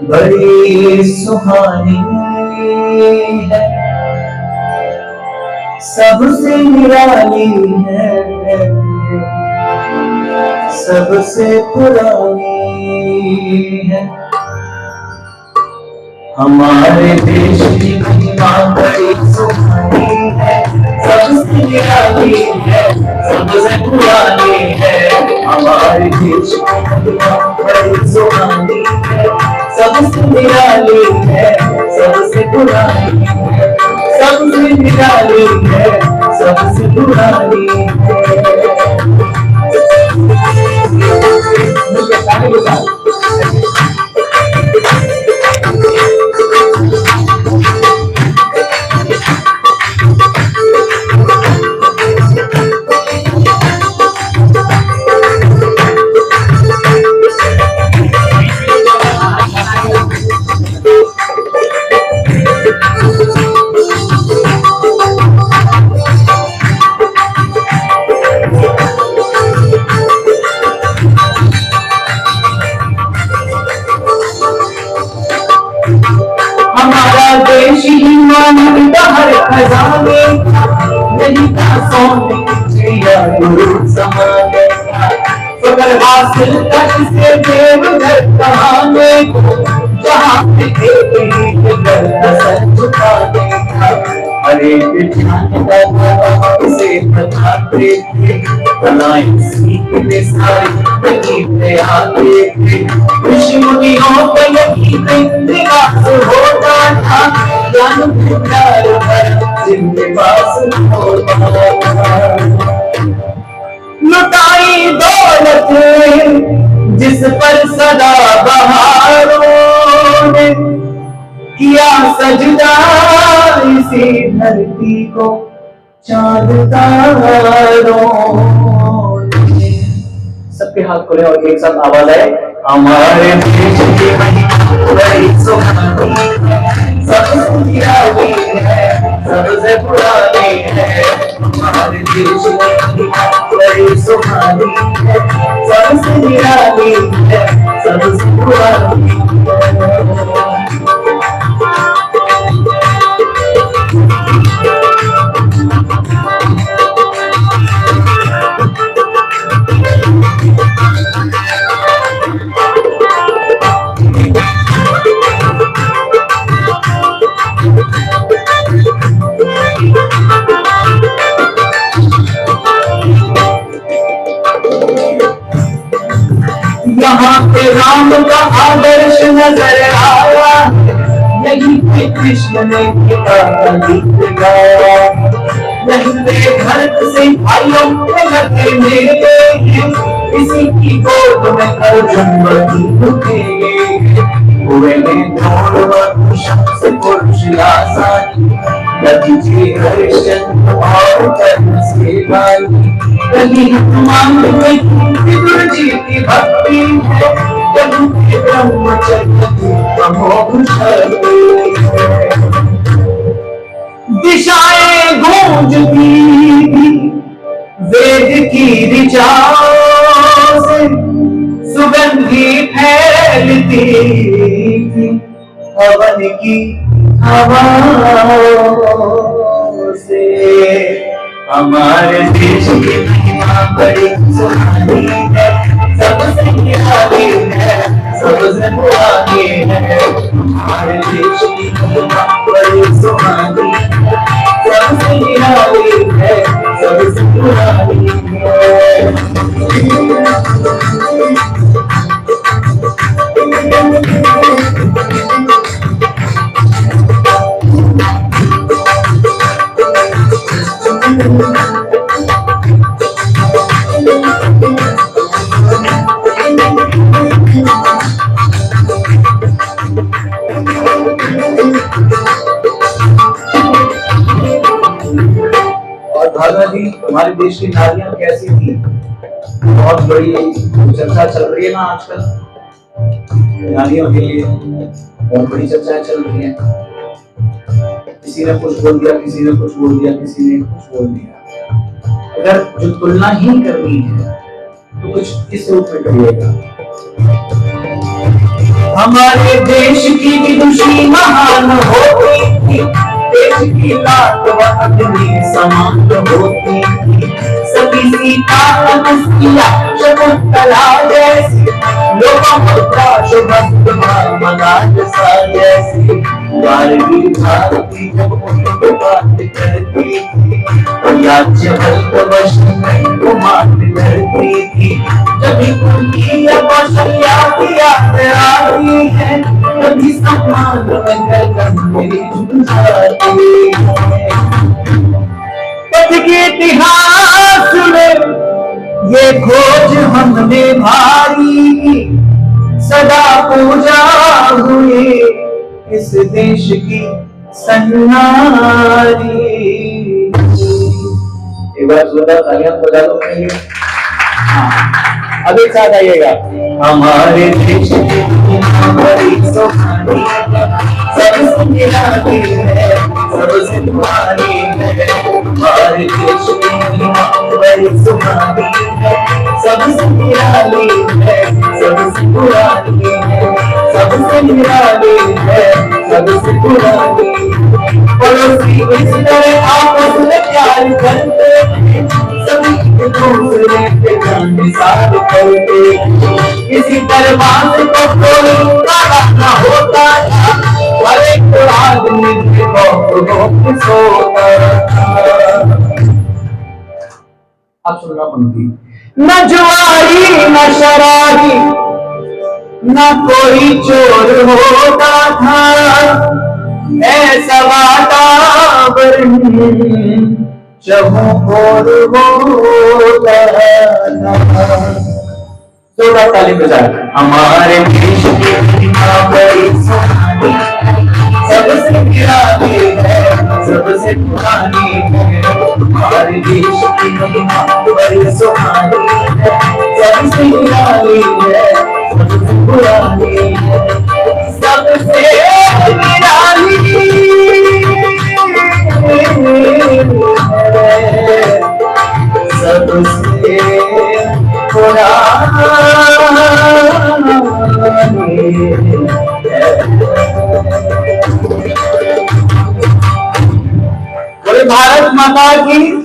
बड़ी सुहानी है, सबसे निराली है, सबसे पुरानी है। हमारे देश की महिमा बड़ी सुहानी है, सबसे निराली है, सबसे पुरानी है। हमारे देश की महिमा बड़ी सुहानी है, सबसे निराली है, सबसे पुरानी है, सबसे निराली है, सबसे पुरानी है। हमारा देश ही मानवता हर खजाने, नहीं था सोने चिड़िया गुरु समाने। फकर हासिल कर से देवघर कहाने, जहाँ पे एक सर झुका देखा। अरे से बताते थे, बनाई सीखने सारी तकलीफें आते थे। ऋषि मुनियों का यही निवास होता था, ज्ञान विचार पर जिनके पास होता था। लुटाई दौलत जिस पर सदा बहारों ने, किया सजदा इसी धरती को चांद तारों ने। सबके हाथ खोले और एक साथ आवाज आए, हमारे देश की महिमा बड़ी सुहानी है, सबसे निराली है, सबसे पुरानी है। हमारे देश की महिमा बड़ी सुहानी है, सबसे निराली है, सबसे पुरानी है। यहाँ पे राम का आदर्श नजर आया, यहीं पे कृष्ण ने गीता का गीत गाया। यहीं पे भरत से भाइयों को लगे मेले, इसी की गोद में अर्जुन बनी उठेंगे। हुए में दौड़ से पुरुष आसानी, नतीजे हरिश्चंद्र और कर्ण से गाली। कहीं मांग में विदुर जी की भक्ति है, कहीं ब्रह्मचर्य की अमोघ शक्ति है। दिशाएं गूंजती थी वेद की ऋचाओं से, सुगंधी फैलती थी हवन की हवाओं से। हमारे देश की महिमा बड़ी सुहानी है, सबसे निराली है, सबसे पुरानी है। हमारे देश की महिमा बड़ी सुहानी है, सबसे निराली है, सबसे पुरानी है। और भावना जी, हमारे देश की नारियां कैसी थी? बहुत बड़ी चर्चा चल रही है ना आजकल नारियों के लिए, बहुत बड़ी चर्चा चल रही है। किसी ने कुछ बोल दिया, किसी ने कुछ बोल दिया, किसी ने कुछ बोल दिया। अगर जो तुलना ही करनी है तो कुछ इस रूप में करिएगा। हमारे देश की विदुषी महान होती थी, देश की लाट व अग्नि समान होती थी। सती सीता तपस्या शकुंतला जैसी, लोपामुद्रा शुभद्रभावना जैसा जैसी। गार्गी भारती जब उनको बात करती थी, याज्ञवल्क्य को मात करती थी। जब उनकी कौशल्या की याद आती है, तभी सम्मान गर्दन मेरी झुक जाती है। पथ के इतिहास में ये खोज हमने भारी की, सदा पूजा हुई इस देश की सन्नारी। एक बार जोरदार तालियां बजा दो। अब एक साथ आइएगा। हमारे देश की बड़ी सुहानी सबसे निराली है, सबसे पुरानी है। हमारे देश की बड़ी सुहानी है, सबसे निराली है, सबसे पुरानी है, सबसे निराली है, सबसे पुरानी। पड़ोसी इस तरह आपस में प्यार करते हैं, सभी एक दूसरे के जान निसार करते। किसी दरबार को कोई ताला न होता था, हर एक आदमी के बहुत सोता था। आप सुनना पंक्ति। न जुआरी न शराबी न कोई चोर होता था, ऐसा वातावरण चहुओर होता था। जोरदार ताली बजाएं। हमारे देश की बड़ी सुहानी सबसे निराली है, सबसे पुरानी है। हमारे देश की बड़ी सुहानी है, सबसे निराली है, सबसे पुरानी है, सबसे निराली सबसे बोले भारत माता की